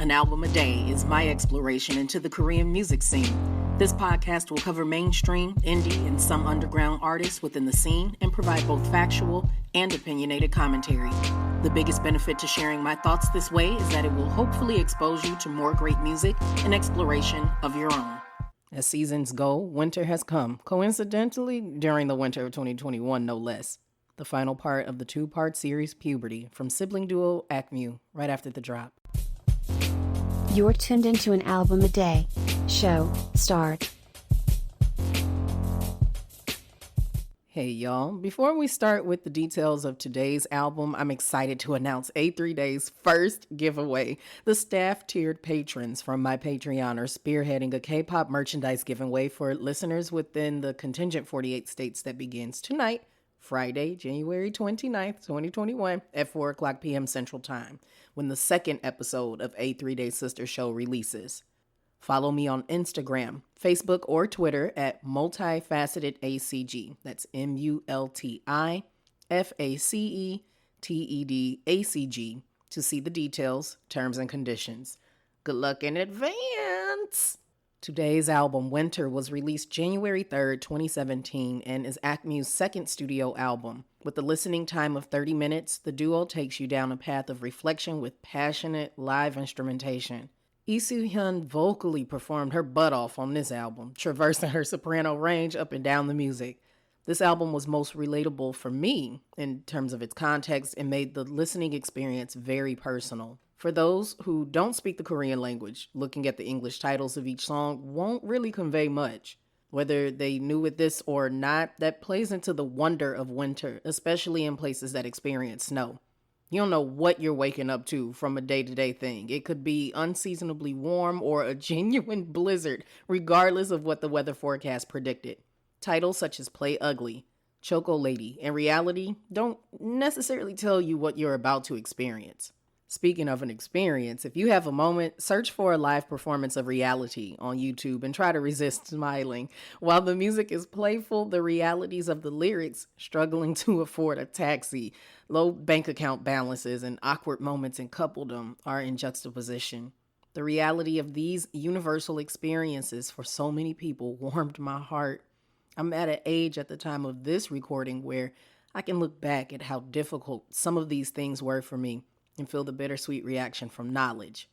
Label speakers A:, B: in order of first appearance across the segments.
A: An Album a Day is my exploration into the Korean music scene. This podcast will cover mainstream, indie, and some underground artists within the scene and provide both factual and opinionated commentary. The biggest benefit to sharing my thoughts this way is that it will hopefully expose you to more great music and exploration of your own. As seasons go, winter has come, coincidentally during the winter of 2021, no less. The final part of the two-part series Puberty from sibling duo Akmu right after the drop.
B: You're tuned into An Album a Day. Show, start.
A: Hey y'all, before we start with the details of today's album, I'm excited to announce A3Day's first giveaway. The staff-tiered patrons from my Patreon are spearheading a K-pop merchandise giveaway for listeners within the contingent 48 states that begins tonight, Friday, January 29th, 2021 at 4 o'clock p.m. Central Time, when the second episode of A3Day Sister Show releases. Follow me on Instagram, Facebook, or Twitter at multifacetedACG. That's MULTIFACETEDACG to see the details, terms, and conditions. Good luck in advance! Today's album, Winter, was released January 3rd, 2017, and is Akmu's second studio album. With a listening time of 30 minutes, the duo takes you down a path of reflection with passionate live instrumentation. Su-hyun vocally performed her butt off on this album, traversing her soprano range up and down the music. This album was most relatable for me in terms of its context and made the listening experience very personal. For those who don't speak the Korean language, looking at the English titles of each song won't really convey much. Whether they knew it this or not, that plays into the wonder of winter, especially in places that experience snow. You don't know what you're waking up to from a day-to-day thing. It could be unseasonably warm or a genuine blizzard, regardless of what the weather forecast predicted. Titles such as Play Ugly, Choco Lady, and Reality don't necessarily tell you what you're about to experience. Speaking of an experience, if you have a moment, search for a live performance of Reality on YouTube and try to resist smiling. While the music is playful, the realities of the lyrics, struggling to afford a taxi, low bank account balances, and awkward moments in coupledom are in juxtaposition. The reality of these universal experiences for so many people warmed my heart. I'm at an age at the time of this recording where I can look back at how difficult some of these things were for me and feel the bittersweet reaction from knowledge.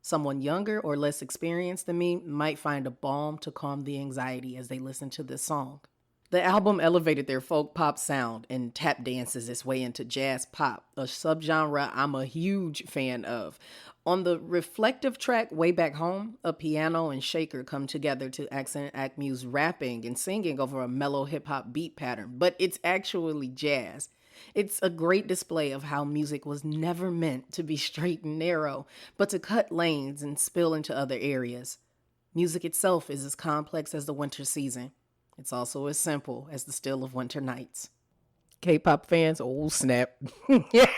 A: Someone younger or less experienced than me might find a balm to calm the anxiety as they listen to this song. The album elevated their folk pop sound and tap dances its way into jazz pop, a subgenre I'm a huge fan of. On the reflective track Way Back Home, a piano and shaker come together to accent Akmu's rapping and singing over a mellow hip-hop beat pattern, but it's actually jazz. It's a great display of how music was never meant to be straight and narrow, but to cut lanes and spill into other areas. Music itself is as complex as the winter season. It's also as simple as the still of winter nights. K-pop fans, oh snap. Yeah.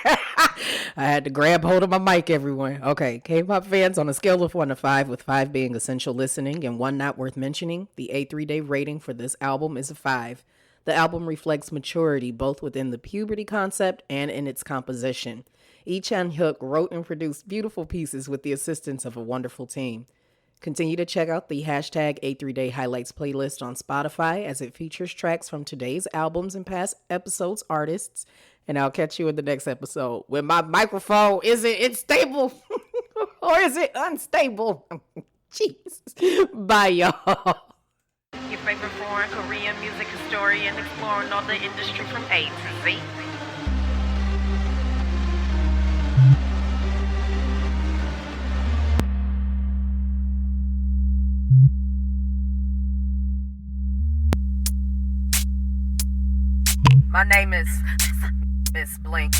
A: I had to grab hold of my mic, everyone. Okay, K-pop fans, on a scale of 1 to 5, with 5 being essential listening and 1 not worth mentioning, the A3Day rating for this album is a 5. The album reflects maturity both within the puberty concept and in its composition. Lee Chan-hyuk wrote and produced beautiful pieces with the assistance of a wonderful team. Continue to check out the hashtag A3Day Highlights playlist on Spotify as it features tracks from today's albums and past episodes' artists. And I'll catch you in the next episode when my microphone, is it stable or is it unstable? Jesus. Bye, y'all.
C: Your favorite foreign Korean music historian exploring all the industry from A to Z. My name is Miss Blink.